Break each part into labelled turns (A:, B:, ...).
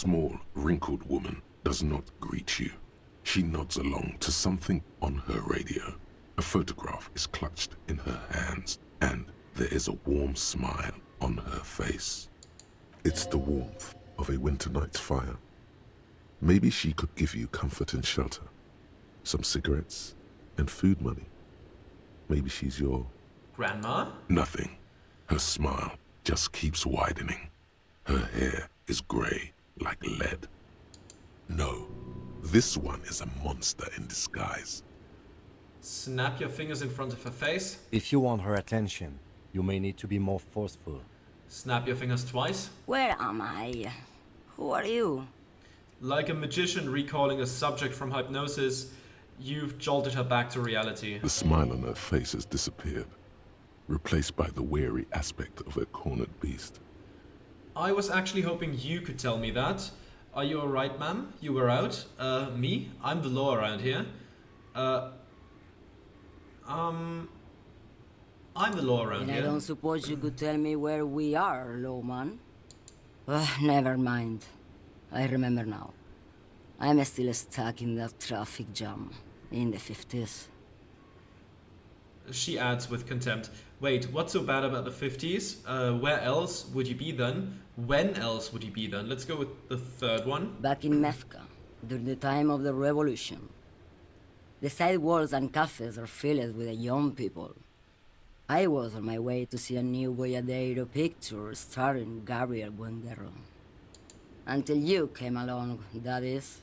A: small, wrinkled woman does not greet you. She nods along to something on her radio. A photograph is clutched in her hands, and there is a warm smile on her face. It's the warmth of a winter night's fire. Maybe she could give you comfort and shelter, some cigarettes and food money. Maybe she's your...
B: Grandma?
A: Nothing. Her smile just keeps widening. Her hair is gray like lead. No, this one is a monster in disguise.
B: Snap your fingers in front of her face.
C: If you want her attention, you may need to be more forceful.
B: Snap your fingers twice.
D: Where am I? Who are you?
B: Like a magician recalling a subject from hypnosis, you've jolted her back to reality.
A: The smile on her face has disappeared, replaced by the weary aspect of a cornered beast.
B: I was actually hoping you could tell me that. Are you alright, ma'am? You were out? Me? I'm the law around here. I'm the law around
D: And
B: here.
D: I don't suppose you could tell me where we are, lawman? Never mind. I remember now. I'm still stuck in that traffic jam in the 50s.
B: She adds with contempt. Wait, what's so bad about the 50s? Where else would you be then? When else would you be then? Let's go with the third one.
D: Back in Methka, during the time of the revolution. The sidewalks and cafes are filled with the young people. I was on my way to see a new Boyadero picture starring Gabriel Buenguerro. Until you came along, that is.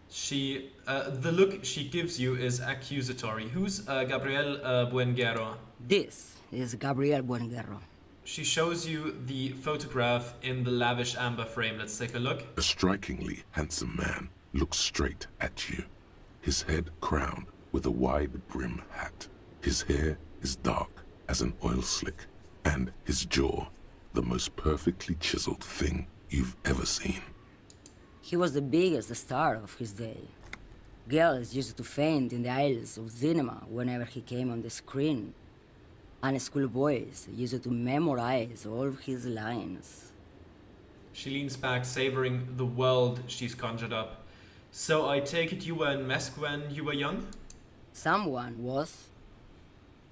B: The look she gives you is accusatory. Who's Gabriel Buenguerro?
D: This is Gabriel Buenguerro.
B: She shows you the photograph in the lavish amber frame. Let's take a look.
A: A strikingly handsome man looks straight at you, his head crowned with a wide brim hat. His hair is dark as an oil slick, and his jaw the most perfectly chiseled thing you've ever seen.
D: He was the biggest star of his day. Girls used to faint in the aisles of cinema whenever he came on the screen. And schoolboys used to memorize all of his lines.
B: She leans back, savoring the world she's conjured up. So I take it you were in Mesk when you were young?
D: Someone was.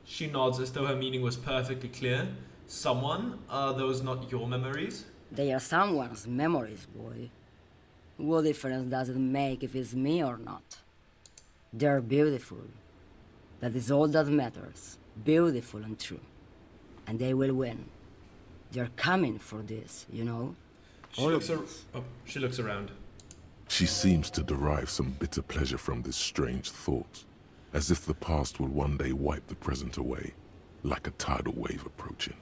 B: She nods as though her meaning was perfectly clear. Someone? Are those not your memories?
D: They are someone's memories, boy. What difference does it make if it's me or not? They're beautiful. That is all that matters. Beautiful and true. And they will win. They're coming for this, you know?
B: She looks around.
A: She seems to derive some bitter pleasure from this strange thought, as if the past will one day wipe the present away, like a tidal wave approaching.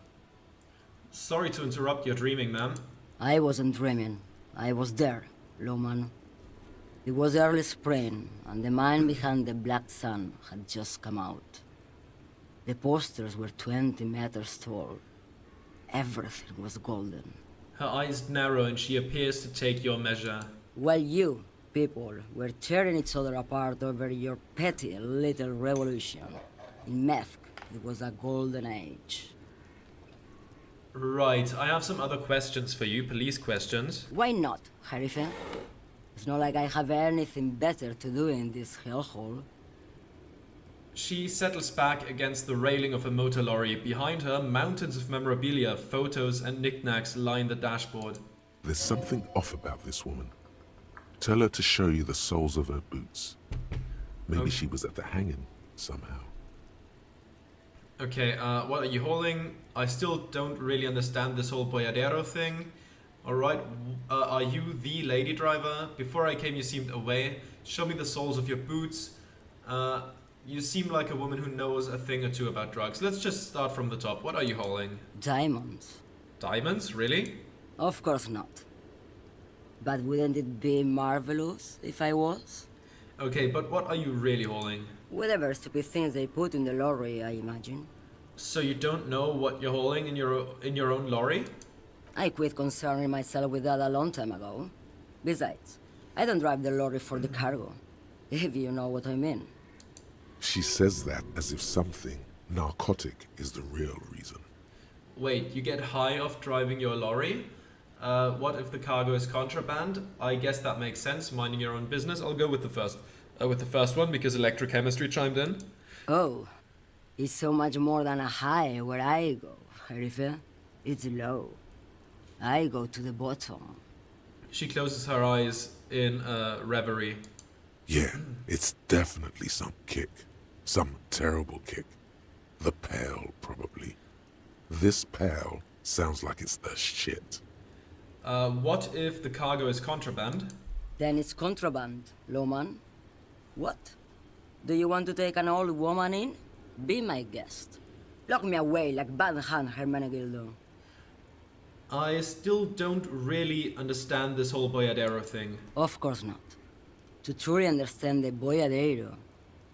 B: Sorry to interrupt your dreaming, ma'am.
D: I wasn't dreaming. I was there, lawman. It was early spring, and the man behind the black sun had just come out. The posters were 20 meters tall. Everything was golden.
B: Her eyes narrow and she appears to take your measure.
D: While you, people, were tearing each other apart over your petty little revolution, in Methk, it was a golden age.
B: Right, I have some other questions for you, police questions.
D: Why not, Harife? It's not like I have anything better to do in this hellhole.
B: She settles back against the railing of a motor lorry. Behind her, mountains of memorabilia, photos and knickknacks line the dashboard.
A: There's something off about this woman. Tell her to show you the soles of her boots. Maybe she was at the hanging somehow.
B: Okay, what are you holding? I still don't really understand this whole Boyadero thing. Alright, are you the lady driver? Before I came you seemed away. Show me the soles of your boots. You seem like a woman who knows a thing or two about drugs. Let's just start from the top. What are you holding?
D: Diamonds.
B: Diamonds? Really?
D: Of course not. But wouldn't it be marvelous if I was?
B: Okay, but what are you really holding?
D: Whatever stupid things they put in the lorry, I imagine.
B: So you don't know what you're holding in your own lorry?
D: I quit concerning myself with that a long time ago. Besides, I don't drive the lorry for the cargo, if you know what I mean.
A: She says that as if something narcotic is the real reason.
B: Wait, you get high off driving your lorry? What if the cargo is contraband? I guess that makes sense. Minding your own business. I'll go with the first one because electrochemistry chimed in.
D: Oh, it's so much more than a high where I go, Herife. It's low. I go to the bottom.
B: She closes her eyes in a reverie.
A: Yeah, it's definitely some kick. Some terrible kick. The Pale, probably. This Pale sounds like it's the shit.
B: What if the cargo is contraband?
D: Then it's contraband, Lowman. What? Do you want to take an old woman in? Be my guest. Lock me away like Bad Hand Hermenegildo.
B: I still don't really understand this whole Boyadero thing.
D: Of course not. To truly understand the Boyadero,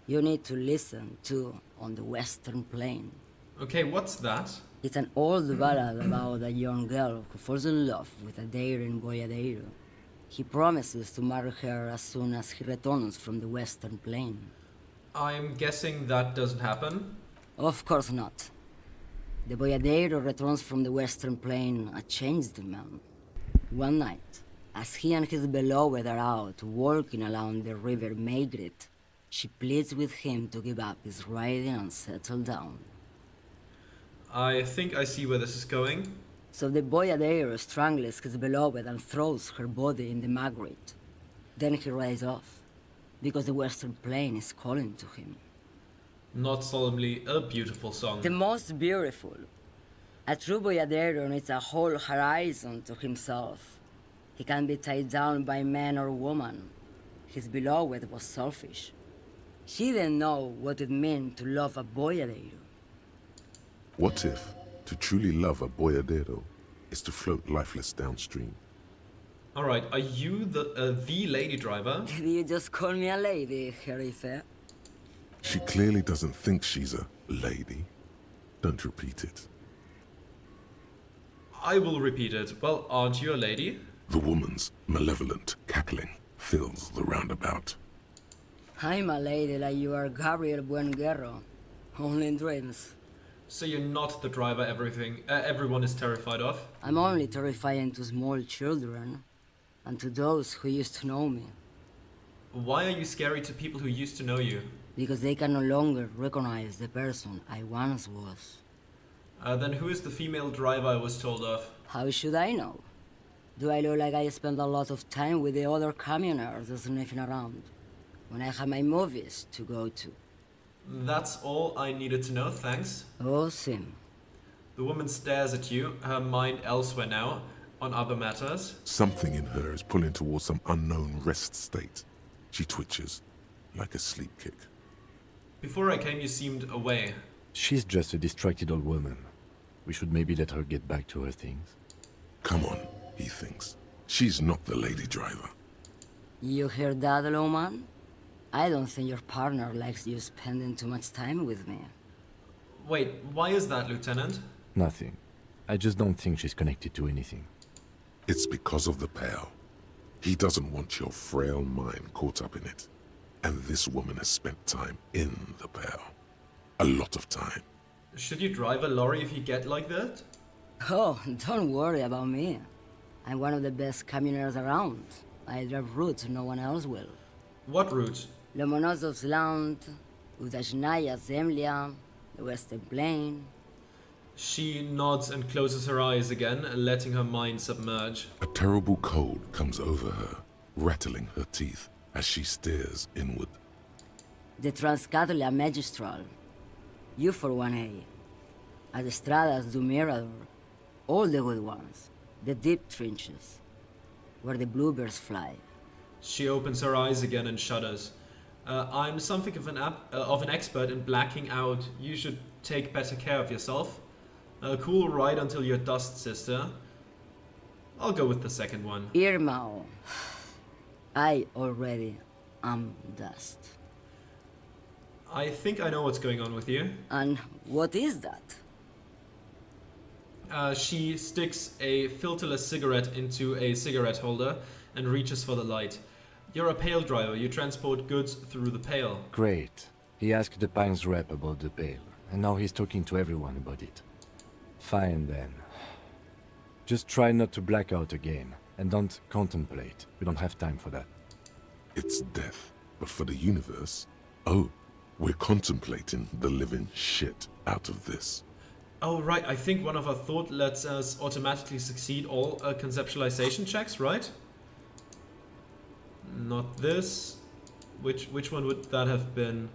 D: you need to listen to On the Western Plain.
B: Okay, what's that?
D: It's an old ballad about a young girl who falls in love with a daring Boyadero. He promises to marry her as soon as he returns from the Western Plain.
B: I'm guessing that doesn't happen.
D: Of course not. The Boyadero returns from the Western Plain a changed man. One night, as he and his beloved are out walking along the river Maigret, she pleads with him to give up his riding and settle down.
B: I think I see where this is going.
D: So the Boyadero strangles his beloved and throws her body in the Maigret. Then he rides off, because the Western Plain is calling to him.
B: Not solemnly, a beautiful song.
D: The most beautiful. A true Boyadero needs a whole horizon to himself. He can be tied down by man or woman. His beloved was selfish. She didn't know what it meant to love a Boyadero.
A: What if to truly love a boyadero is to float lifeless downstream?
B: Alright, are you the lady driver?
D: Did you just call me a lady, Herife?
A: She clearly doesn't think she's a lady. Don't repeat it.
B: I will repeat it. Well, aren't you a lady?
A: The woman's malevolent cackling fills the roundabout.
D: I'm a lady like you are Gabriel Buenguerro. Only in dreams.
B: So you're not the driver everyone is terrified of?
D: I'm only terrifying to small children, and to those who used to know me,
B: Why are you scary to people who used to know you?
D: because they can no longer recognize the person I once was.
B: Then who is the female driver I was told of?
D: How should I know? Do I look like I spend a lot of time with the other communers sniffing around, when I have my movies to go to?
B: That's all I needed to know, thanks.
D: Oh, Sim.
B: The woman stares at you, her mind elsewhere now, on other matters.
A: Something in her is pulling towards some unknown rest state. She twitches, like a sleep kick.
B: Before I came, you seemed away.
C: She's just a distracted old woman. We should maybe let her get back to her things.
A: Come on, he thinks. She's not the lady driver.
D: You hear that, Lowman? I don't think your partner likes you spending too much time with me.
B: Wait, why is that, Lieutenant?
C: Nothing. I just don't think she's connected to anything.
A: It's because of the Pale. He doesn't want your frail mind caught up in it. And this woman has spent time in the Pale. A lot of time.
B: Should you drive a lorry if you get like that?
D: Oh, don't worry about me. I'm one of the best communers around. I drive routes no one else will.
B: What route?
D: Lomonosov's Land, Udajnaya Zemlya, the Western Plain.
B: She nods and closes her eyes again, letting her mind submerge.
A: A terrible cold comes over her, rattling her teeth as she stares inward.
D: The Transcatolia Magistral. You for 1A. Adestradas du Mirador. All the good ones. The deep trenches. Where the bluebirds fly.
B: She opens her eyes again and shudders. I'm something of an expert in blacking out. You should take better care of yourself. Cool ride until you're dust, sister. I'll go with the second one.
D: Irmao. I already am dust.
B: I think I know what's going on with you.
D: And what is that?
B: She sticks a filterless cigarette into a cigarette holder and reaches for the light. You're a Pale driver. You transport goods through the Pale.
C: Great. He asked the Pines rep about the Pale, and now he's talking to everyone about it. Fine then. Just try not to black out again, and don't contemplate. We don't have time for that.
A: It's death, but for the universe, oh, we're contemplating the living shit out of this.
B: Oh, right, I think one of our thought lets us automatically succeed all conceptualization checks, right? Not this. Which one would that have been?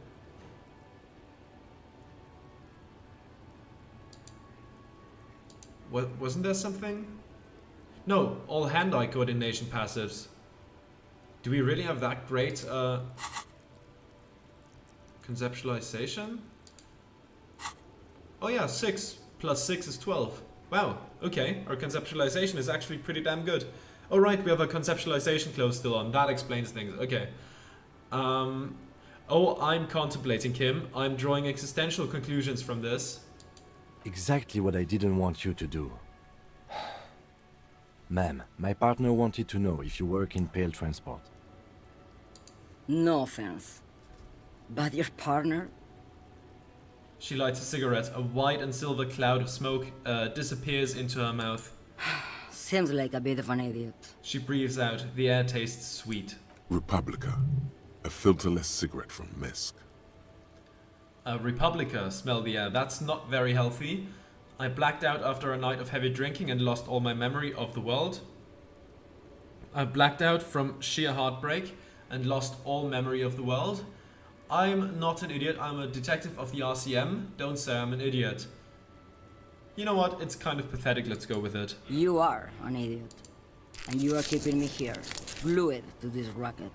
B: Wasn't there something? No, all hand-eye coordination passives. Do we really have that great conceptualization? Oh yeah, 6 plus 6 is 12. Wow, okay, our conceptualization is actually pretty damn good. Oh right, we have a conceptualization close still on. That explains things, okay. Oh, I'm contemplating, Kim. I'm drawing existential conclusions from this.
C: Exactly what I didn't want you to do. Ma'am, my partner wanted to know if you work in Pale Transport.
D: No offense. But your partner?
B: She lights a cigarette. A white and silver cloud of smoke disappears into her mouth.
D: Seems like a bit of an idiot.
B: She breathes out. The air tastes sweet.
A: Republica, a filterless cigarette from Misk.
B: Republica, smell the air. That's not very healthy. I blacked out after a night of heavy drinking and lost all my memory of the world. I blacked out from sheer heartbreak and lost all memory of the world. I'm not an idiot. I'm a detective of the RCM. Don't say I'm an idiot. You know what? It's kind of pathetic. Let's go with it.
D: You are an idiot. And you are keeping me here, glued to this racket.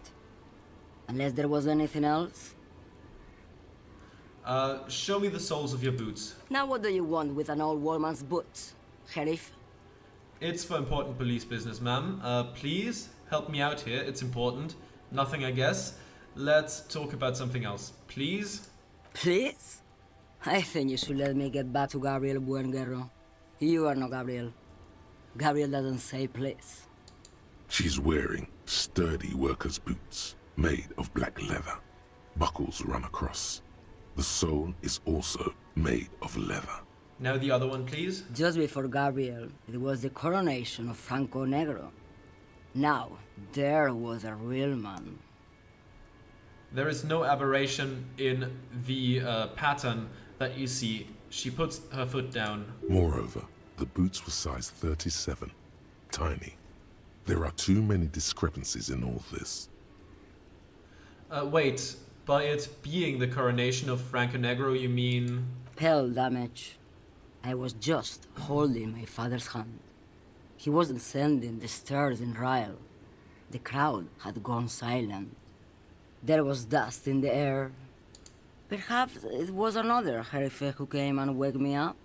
D: Unless there was anything else?
B: Show me the soles of your boots.
D: Now what do you want with an old woman's boots, Sheriff?
B: It's for important police business, ma'am. Please help me out here. It's important. Nothing, I guess. Let's talk about something else. Please?
D: Please? I think you should let me get back to Gabriel Buenguerro. You are not Gabriel. Gabriel doesn't say please.
A: She's wearing sturdy worker's boots made of black leather. Buckles run across. The sole is also made of leather.
B: Now the other one, please.
D: Just before Gabriel, it was the coronation of Franco Negro. Now, there was a real man.
B: There is no aberration in the pattern that you see. She puts her foot down.
A: Moreover, the boots were size 37. Tiny. There are too many discrepancies in all this.
B: Wait, by it being the coronation of Franco Negro, you mean...
D: Pale damage. I was just holding my father's hand. He wasn't sending the stairs in riot. The crowd had gone silent. There was dust in the air. Perhaps it was another Sheriff who came and woke me up,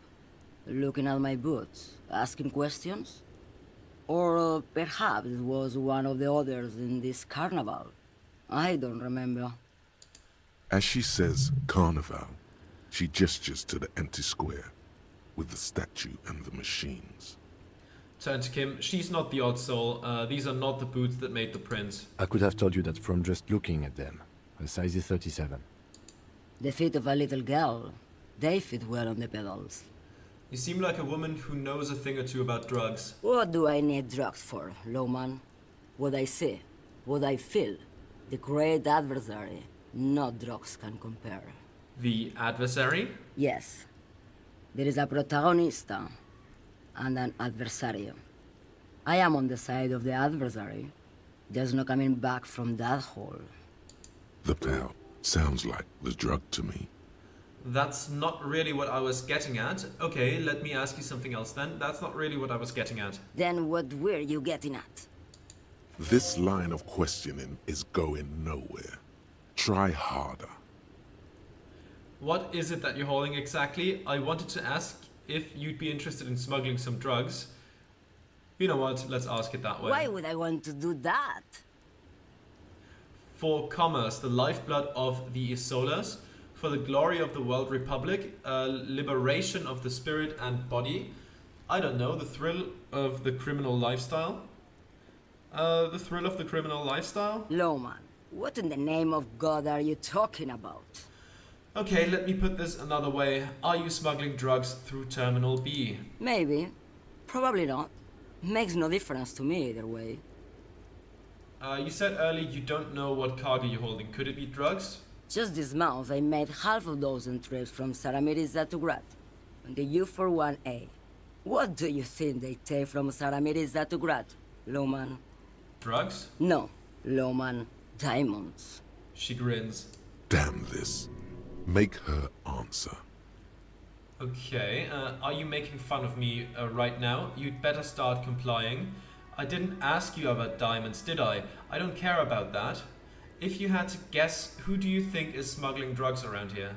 D: looking at my boots, asking questions. Or perhaps it was one of the others in this carnival. I don't remember.
A: As she says carnival, she gestures to the empty square with the statue and the machines.
B: Turn to Kim. She's not the odd soul. These are not the boots that made the print.
C: I could have told you that from just looking at them. A size is 37.
D: The feet of a little girl, they fit well on the pedals.
B: You seem like a woman who knows a thing or two about drugs.
D: What do I need drugs for, lowman? What I see, what I feel, the great adversary, no drugs can compare.
B: The adversary?
D: Yes, there is a protagonista and an adversario. I am on the side of the adversary. There's no coming back from that hole.
A: The pal sounds like the drug to me.
B: That's not really what I was getting at. Okay, let me ask you something else then. That's not really what I was getting at.
D: Then what were you getting at?
A: This line of questioning is going nowhere. Try harder.
B: What is it that you're holding exactly? I wanted to ask if you'd be interested in smuggling some drugs. You know what? Let's ask it that way.
D: Why would I want to do that?
B: For commerce, the lifeblood of the Isolas, for the glory of the world republic, liberation of the spirit and body. I don't know, the thrill of the criminal lifestyle. The thrill of the criminal lifestyle?
D: Lowman, what in the name of God are you talking about?
B: Okay, let me put this another way. Are you smuggling drugs through Terminal B?
D: Maybe. Probably not. Makes no difference to me either way.
B: You said earlier you don't know what cargo you're holding. Could it be drugs?
D: Just this month, I made half a dozen trips from Saramiriza to Grad on the U41A. What do you think they take from Saramiriza to Grad, Loman?
B: Drugs?
D: No, Loman, diamonds.
B: She grins.
A: Damn this. Make her answer.
B: Okay, are you making fun of me right now? You'd better start complying. I didn't ask you about diamonds, did I? I don't care about that. If you had to guess, who do you think is smuggling drugs around here?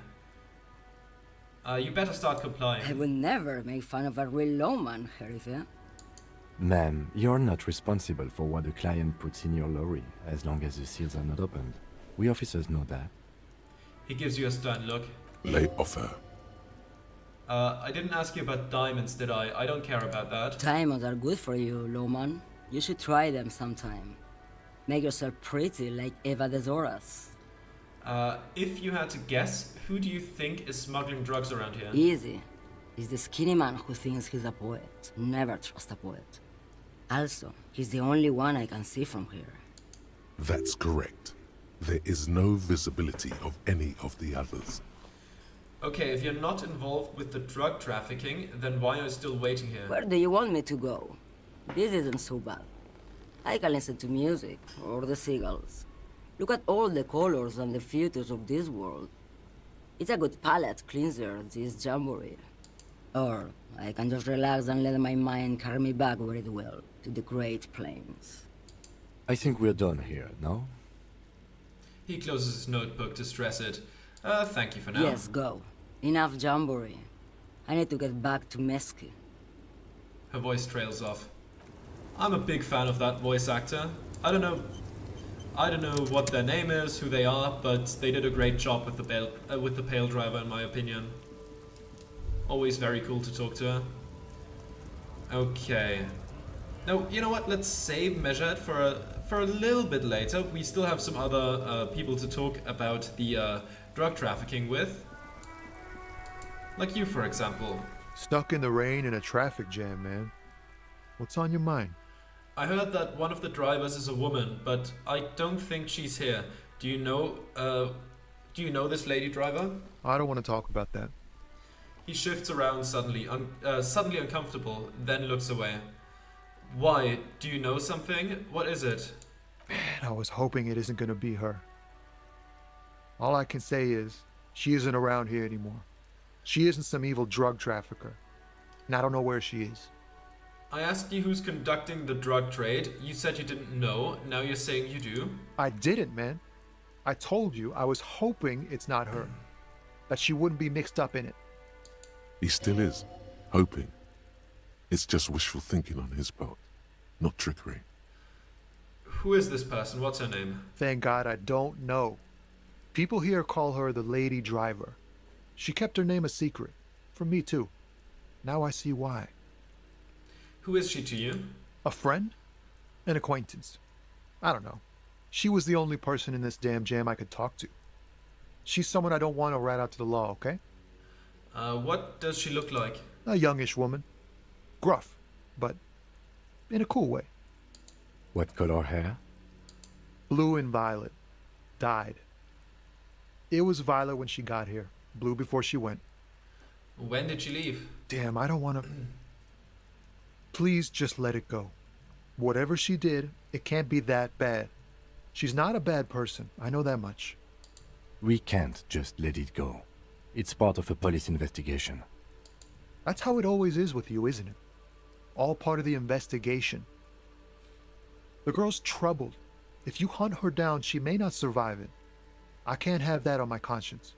B: You better start complying.
D: I would never make fun of a real lawman, Sheriff.
C: Ma'am, you're not responsible for what the client puts in your lorry, as long as the seals are not opened. We officers know that.
B: He gives you a stern look.
A: Lay off her.
B: I didn't ask you about diamonds, did I? I don't care about that.
D: Diamonds are good for you, lawman. You should try them sometime. Make yourself pretty like Eva de Zoras.
B: If you had to guess, who do you think is smuggling drugs around here?
D: Easy. He's the skinny man who thinks he's a poet. Never trust a poet. Also, he's the only one I can see from here.
A: That's correct. There is no visibility of any of the others.
B: Okay, if you're not involved with the drug trafficking, then why are you still waiting here?
D: Where do you want me to go? This isn't so bad. I can listen to music, or the seagulls. Look at all the colors and the futures of this world. It's a good palate cleanser, this jamboree. Or I can just relax and let my mind carry me back where it will, to the Great Plains.
C: I think we're done here, no?
B: He closes his notebook to stress it. Thank you for now.
D: Yes, go. Enough jamboree. I need to get back to Mesky.
B: Her voice trails off. I'm a big fan of that voice actor. I don't know what their name is, who they are, but they did a great job with the Pale Driver, in my opinion. Always very cool to talk to her. Okay. No, you know what? Let's save Measured for a little bit later. We still have some other people to talk about the drug trafficking with. Like you, for example.
E: Stuck in the rain in a traffic jam, man. What's on your mind?
B: I heard that one of the drivers is a woman, but I don't think she's here. Do you know this lady driver?
E: I don't want to talk about that.
B: He shifts around suddenly uncomfortable, then looks away. Why? Do you know something? What is it?
E: Man, I was hoping it isn't going to be her. All I can say is, she isn't around here anymore. She isn't some evil drug trafficker. And I don't know where she is.
B: I asked you who's conducting the drug trade. You said you didn't know. Now you're saying you do.
E: I didn't, man. I told you I was hoping it's not her. That she wouldn't be mixed up in it.
A: He still is, hoping. It's just wishful thinking on his part, not trickery.
B: Who is this person? What's her name?
E: Thank God I don't know. People here call her the Lady Driver. She kept her name a secret. From me too. Now I see why.
B: Who is she to you?
E: A friend? An acquaintance. I don't know. She was the only person in this damn jam I could talk to. She's someone I don't want to rat out to the law, okay?
B: What does she look like?
E: A youngish woman. Gruff, but in a cool way.
C: What color hair?
E: Blue and violet. Dyed. It was violet when she got here. Blue before she went.
B: When did she leave?
E: Damn, I don't want to... Please just let it go. Whatever she did, it can't be that bad. She's not a bad person. I know that much.
C: We can't just let it go. It's part of a police investigation.
E: That's how it always is with you, isn't it? All part of the investigation. The girl's troubled. If you hunt her down, she may not survive it. I can't have that on my conscience.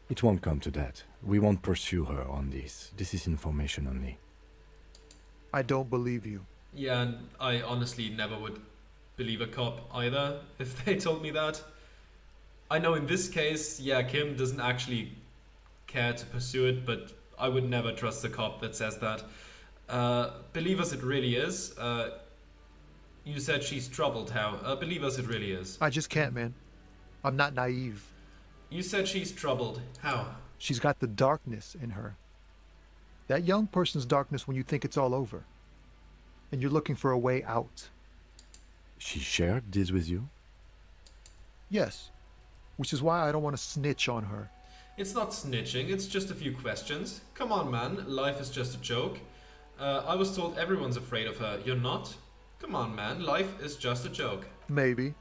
C: It won't come to that. We won't pursue her on this. This is information only.
E: I don't believe you.
B: Yeah, and I honestly never would believe a cop either if they told me that. I know in this case, yeah, Kim doesn't actually care to pursue it, but I would never trust a cop that says that. Believe us, it really is. You said she's troubled, how? Believe us, it really is.
E: I just can't, man. I'm not naive.
B: You said she's troubled. How?
E: She's got the darkness in her. That young person's darkness when you think it's all over. and you're looking for a way out.
C: She shared this with you?
E: Yes, which is why I don't want to snitch on her.
B: It's not snitching, it's just a few questions. Come on, man, life is just a joke. I was told everyone's afraid of her. You're not? Come on, man, life is just a joke.
E: Maybe,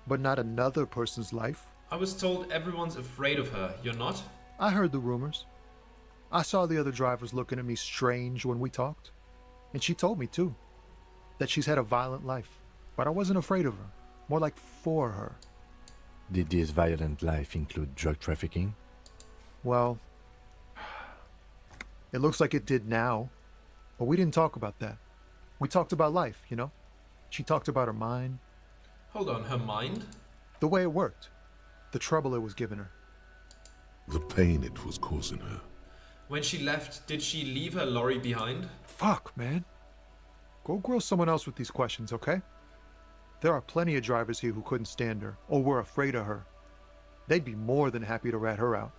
E: but not another person's life.
B: I was told everyone's afraid of her. You're not?
E: I heard the rumors. I saw the other drivers looking at me strange when we talked. And she told me, too, that she's had a violent life. But I wasn't afraid of her. More like for her.
C: Did this violent life include drug trafficking?
E: Well, it looks like it did now. But we didn't talk about that. We talked about life, you know? She talked about her mind.
B: Hold on, her mind?
E: The way it worked. The trouble it was giving her.
A: The pain it was causing her.
B: When she left, did she leave her lorry behind?
E: Fuck, man. Go grill someone else with these questions, okay? There are plenty of drivers here who couldn't stand her, or were afraid of her. They'd be more than happy to rat her out.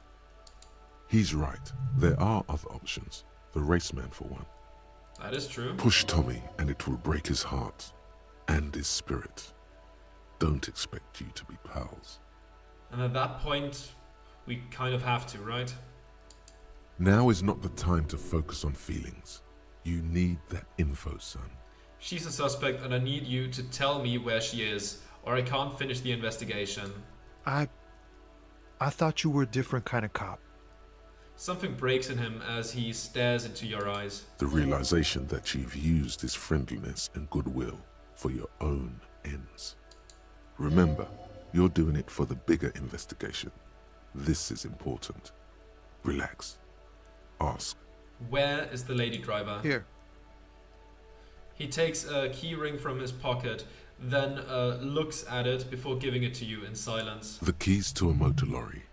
A: He's right. There are other options. The raceman, for one.
B: That is true.
A: Push Tommy and it will break his heart and his spirit. Don't expect you to be pals.
B: And at that point, we kind of have to, right?
A: Now is not the time to focus on feelings. You need that info, son.
B: She's a suspect and I need you to tell me where she is, or I can't finish the investigation.
E: I thought you were a different kind of cop.
B: Something breaks in him as he stares into your eyes.
A: The realization that you've used his friendliness and goodwill for your own ends. Remember, you're doing it for the bigger investigation. This is important. Relax. Ask.
B: Where is the lady driver?
E: Here.
B: He takes a key ring from his pocket, then looks at it before giving it to you in silence.
A: The keys to a motor lorry.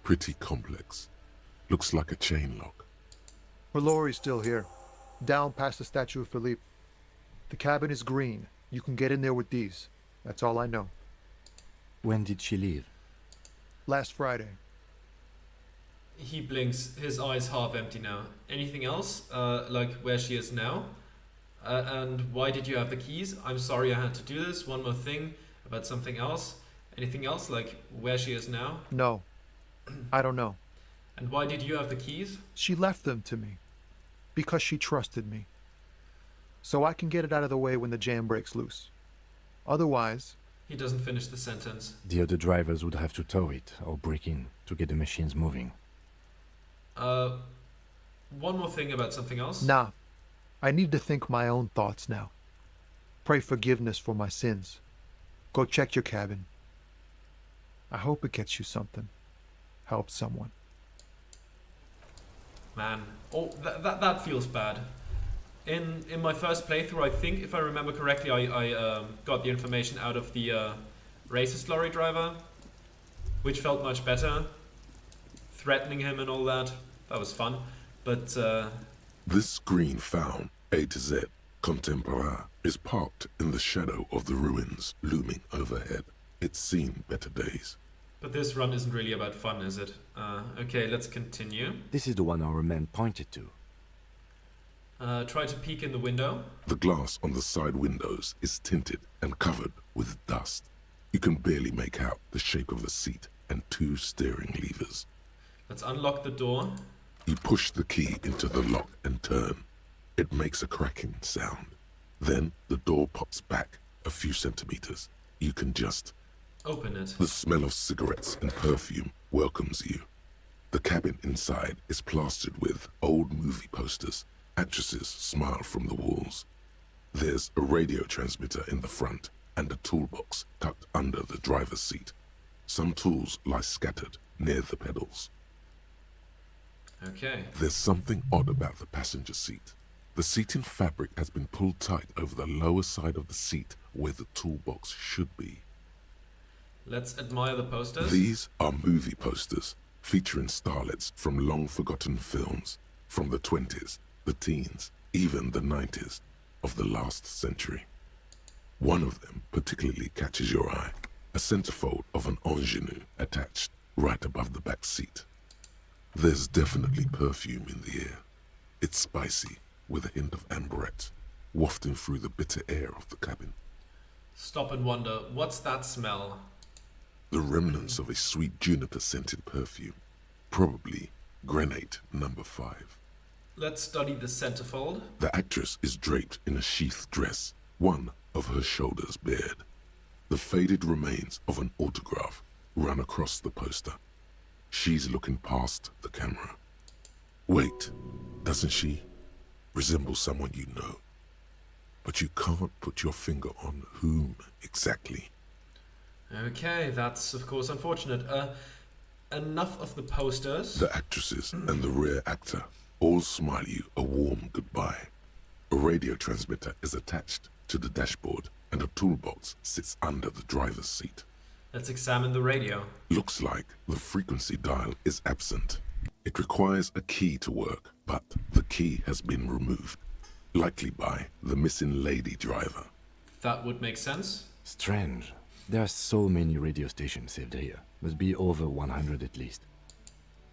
A: Pretty complex. Looks like a chain lock.
E: Her lorry's still here. Down past the statue of Philippe. The cabin is green. You can get in there with these. That's all I know.
C: When did she leave?
E: Last Friday.
B: He blinks, his eyes half empty now. Anything else? Like where she is now? And why did you have the keys? I'm sorry I had to do this. One more thing about something else. Anything else, like where she is now?
E: No. I don't know.
B: And why did you have the keys?
E: She left them to me. Because she trusted me. So I can get it out of the way when the jam breaks loose. Otherwise...
B: He doesn't finish the sentence.
C: The other drivers would have to tow it or break in to get the machines moving.
B: One more thing about something else.
E: Nah. I need to think my own thoughts now. Pray forgiveness for my sins. Go check your cabin. I hope it gets you something. Help someone.
B: Man, oh, that feels bad. In my first playthrough, I think, if I remember correctly, I got the information out of the racist lorry driver, which felt much better. Threatening him and all that, that was fun. But
A: This screen found, A to Z, Contemporain, is parked in the shadow of the ruins looming overhead. It's seen better days.
B: But this run isn't really about fun, is it? Okay, let's continue.
C: This is the one our man pointed to.
B: Try to peek in the window.
A: The glass on the side windows is tinted and covered with dust. You can barely make out the shape of a seat and two steering levers.
B: Let's unlock the door.
A: You push the key into the lock and turn. It makes a cracking sound. Then the door pops back a few centimeters. You can just...
B: Open it.
A: The smell of cigarettes and perfume welcomes you. The cabin inside is plastered with old movie posters. Actresses smile from the walls. There's a radio transmitter in the front and a toolbox tucked under the driver's seat. Some tools lie scattered near the pedals.
B: Okay.
A: There's something odd about the passenger seat. The seating fabric has been pulled tight over the lower side of the seat where the toolbox should be.
B: Let's admire the posters.
A: These are movie posters featuring starlets from long-forgotten films from the 20s, the teens, even the 90s of the last century. One of them particularly catches your eye, a centerfold of an ingenue attached right above the back seat. There's definitely perfume in the air. It's spicy with a hint of amberette. wafting through the bitter air of the cabin.
B: Stop and wonder, what's that smell?
A: The remnants of a sweet juniper-scented perfume. Probably grenade number 5.
B: Let's study the centerfold.
A: The actress is draped in a sheathed dress, one of her shoulders bared. The faded remains of an autograph run across the poster. She's looking past the camera. Wait, doesn't she resemble someone you know? But you can't put your finger on whom exactly.
B: Okay, that's of course unfortunate. Enough of the posters.
A: The actresses and the rear actor all smile you a warm goodbye. A radio transmitter is attached to the dashboard and a toolbox sits under the driver's seat.
B: Let's examine the radio.
A: Looks like the frequency dial is absent. It requires a key to work, but the key has been removed, likely by the missing lady driver.
B: That would make sense.
C: Strange. There are so many radio stations saved here. Must be over 100 at least.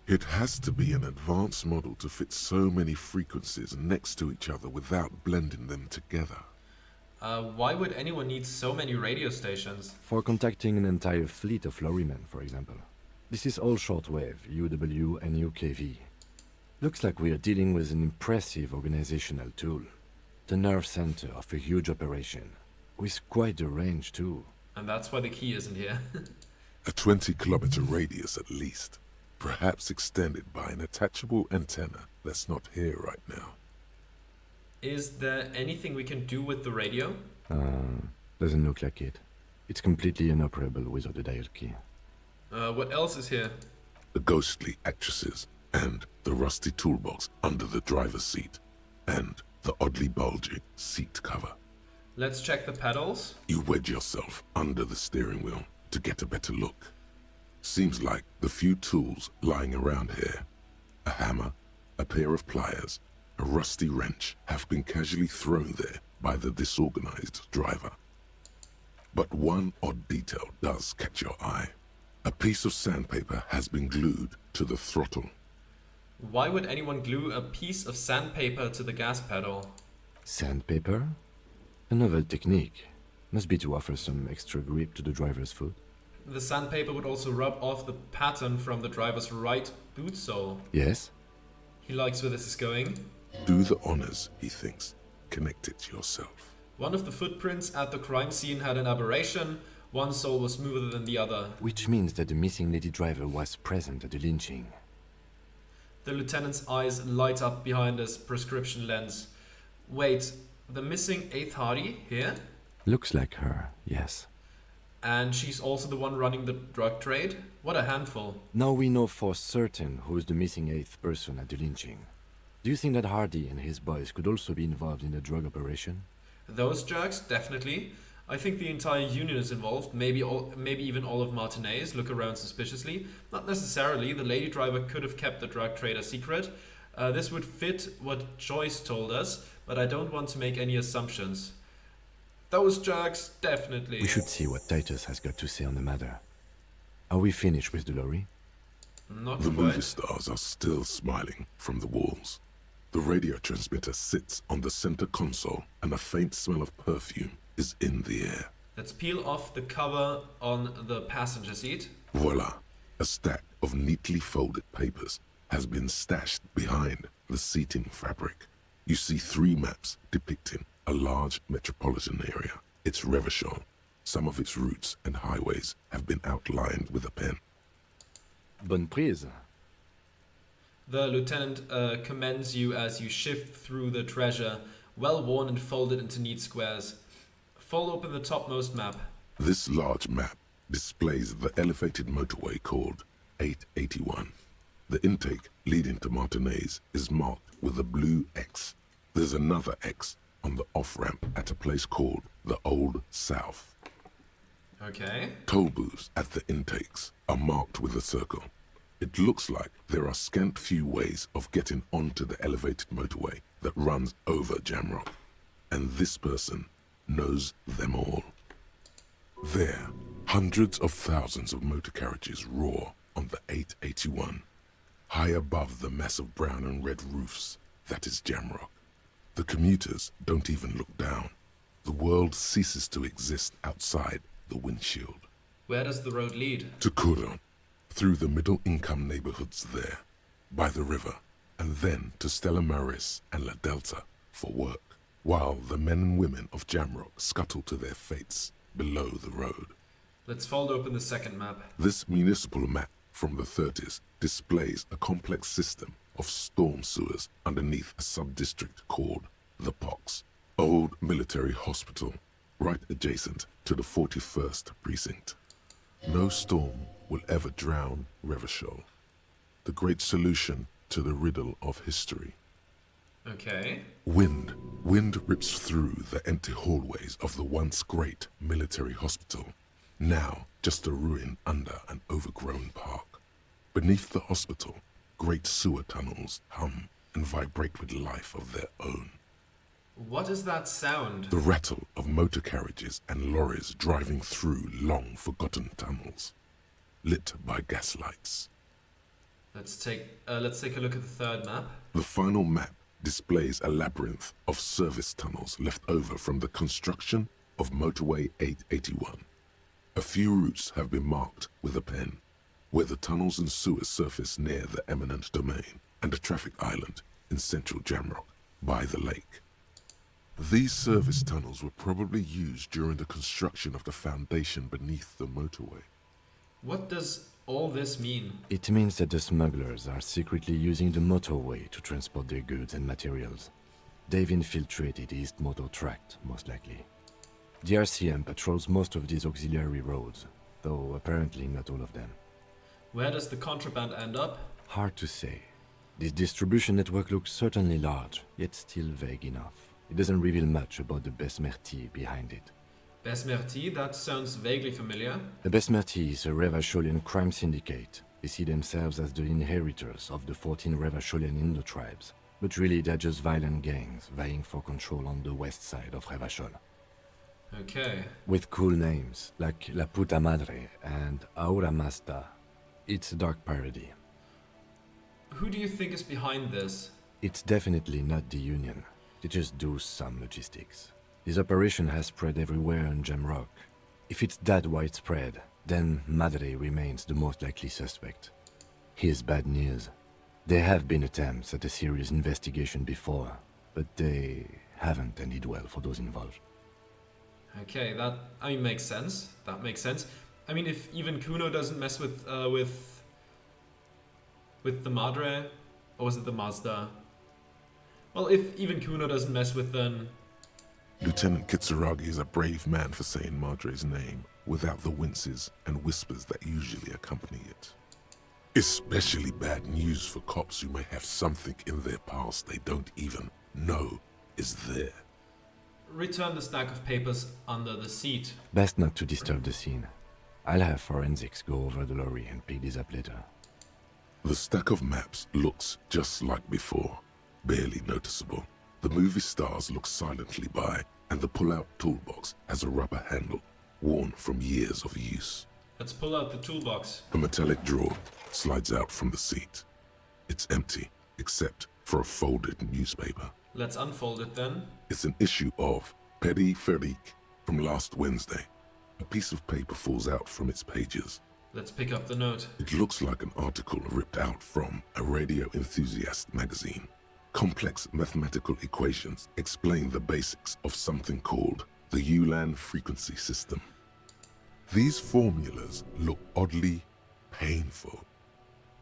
A: It has to be an advanced model to fit so many frequencies next to each other without blending them together.
B: Why would anyone need so many radio stations?
C: For contacting an entire fleet of lorrymen, for example. This is all shortwave, UW and UKV. Looks like we are dealing with an impressive organizational tool. The nerve center of a huge operation. With quite a range too.
B: And that's why the key isn't here.
A: A 20-kilometer radius at least, perhaps extended by an attachable antenna that's not here right now.
B: Is there anything we can do with the radio?
C: Doesn't look like it. It's completely inoperable without a dial key.
B: What else is here?
A: The ghostly actresses and the rusty toolbox under the driver's seat and the oddly bulging seat cover.
B: Let's check the pedals.
A: You wedge yourself under the steering wheel to get a better look. Seems like the few tools lying around here, a hammer, a pair of pliers, a rusty wrench, have been casually thrown there by the disorganized driver. But one odd detail does catch your eye. A piece of sandpaper has been glued to the throttle.
B: Why would anyone glue a piece of sandpaper to the gas pedal?
C: Sandpaper? A novel technique. Must be to offer some extra grip to the driver's foot.
B: The sandpaper would also rub off the pattern from the driver's right boot sole.
C: Yes?
B: He likes where this is going.
A: Do the honors, he thinks. Connect it yourself.
B: One of the footprints at the crime scene had an aberration. One sole was smoother than the other.
C: Which means that the missing lady driver was present at the lynching.
B: The lieutenant's eyes light up behind his prescription lens. Wait, the missing 8th Hardy here?
C: Looks like her, yes.
B: And she's also the one running the drug trade? What a handful.
C: Now we know for certain who's the missing 8th person at the lynching. Do you think that Hardy and his boys could also be involved in the drug operation?
B: Those jerks, definitely. I think the entire union is involved, maybe even all of Martinez look around suspiciously. Not necessarily, the lady driver could have kept the drug trade a secret. This would fit what Joyce told us, but I don't want to make any assumptions. Those jerks, definitely.
C: We should see what Titus has got to say on the matter. Are we finished with the lorry?
B: Not
A: The
B: quite.
A: movie stars are still smiling from the walls. The radio transmitter sits on the center console and a faint smell of perfume is in the air.
B: Let's peel off the cover on the passenger seat.
A: Voila! A stack of neatly folded papers has been stashed behind the seating fabric. You see 3 maps depicting a large metropolitan area. It's Revachol. Some of its routes and highways have been outlined with a pen.
C: Bonne prise.
B: The lieutenant commends you as you shift through the treasure, well worn and folded into neat squares. Fold open the topmost map.
A: This large map displays the elevated motorway called 881. The intake leading to Martinez is marked with a blue X. There's another X on the off-ramp at a place called the Old South.
B: Okay.
A: Toll booths at the intakes are marked with a circle. It looks like there are scant few ways of getting onto the elevated motorway that runs over Jamrock. And this person knows them all. There, hundreds of thousands of motor carriages roar on the 881, high above the mass of brown and red roofs that is Jamrock. The commuters don't even look down. The world ceases to exist outside the windshield.
B: Where does the road lead?
A: To Curon, through the middle-income neighborhoods there, by the river, and then to Stella Maris and La Delta for work, while the men and women of Jamrock scuttle to their fates below the road.
B: Let's fold open the second map.
A: This municipal map from the 30s displays a complex system of storm sewers underneath a sub-district called the Pox, old military hospital, right adjacent to the 41st precinct. No storm will ever drown Revachol, the great solution to the riddle of history.
B: Okay.
A: Wind rips through the empty hallways of the once great military hospital, now just a ruin under an overgrown park. Beneath the hospital, great sewer tunnels hum and vibrate with life of their own.
B: What is that sound?
A: The rattle of motor carriages and lorries driving through long-forgotten tunnels, lit by gaslights.
B: Let's take a look at the third map.
A: The final map displays a labyrinth of service tunnels left over from the construction of Motorway 881. A few routes have been marked with a pen, where the tunnels and sewers surface near the eminent domain and a traffic island in central Jamrock by the lake. These service tunnels were probably used during the construction of the foundation beneath the motorway.
B: What does all this mean?
C: It means that the smugglers are secretly using the motorway to transport their goods and materials. They've infiltrated East Motor Tract, most likely. The RCM patrols most of these auxiliary roads, though apparently not all of them.
B: Where does the contraband end up?
C: Hard to say. This distribution network looks certainly large, yet still vague enough. It doesn't reveal much about the Besmerti behind it.
B: Besmerti? That sounds vaguely familiar.
C: The Besmerti is a Revacholian crime syndicate. They see themselves as the inheritors of the 14 Revacholian Indo-tribes. But really they're just violent gangs vying for control on the west side of Revachol.
B: Okay.
C: With cool names, like La Puta Madre and Aura Mazda. It's a dark parody.
B: Who do you think is behind this?
C: It's definitely not the Union. They just do some logistics. This operation has spread everywhere in Jamrock. If it's that widespread, then Madre remains the most likely suspect. Here's bad news. There have been attempts at a serious investigation before, but they haven't ended well for those involved.
B: Okay, makes sense. That makes sense. I mean, if even Kuno doesn't mess with the Madre, or was it the Mazda? Well, if even Kuno doesn't mess with them...
A: Lieutenant Kitsuragi is a brave man for saying Madre's name without the winces and whispers that usually accompany it. Especially bad news for cops who may have something in their past they don't even know is there.
B: Return the stack of papers under the seat.
C: Best not to disturb the scene. I'll have forensics go over the lorry and pick this up later.
A: The stack of maps looks just like before, barely noticeable. The movie stars look silently by, and the pull-out toolbox has a rubber handle, worn from years of use.
B: Let's pull out the toolbox.
A: A metallic drawer slides out from the seat. It's empty, except for a folded newspaper.
B: Let's unfold it then.
A: It's an issue of Périphérique from last Wednesday. A piece of paper falls out from its pages.
B: Let's pick up the note.
A: It looks like an article ripped out from a radio enthusiast magazine. Complex mathematical equations explain the basics of something called the Ulan frequency system. These formulas look oddly painful.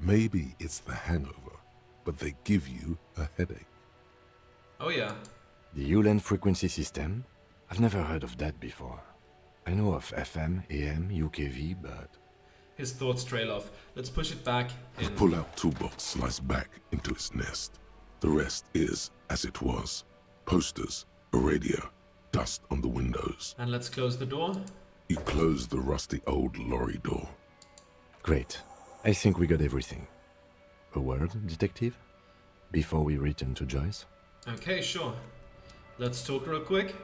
A: Maybe it's the hangover, but they give you a headache.
B: Oh yeah.
C: The Ulan frequency system? I've never heard of that before. I know of FM, AM, UKV, but...
B: His thoughts trail off. Let's push it back in.
A: The pull-out toolbox slides back into its nest. The rest is as it was. Posters, a radio, dust on the windows.
B: And let's close the door.
A: You close the rusty old lorry door.
C: Great. I think we got everything. A word, detective? Before we return to Joyce?
B: Okay, sure. Let's talk real quick.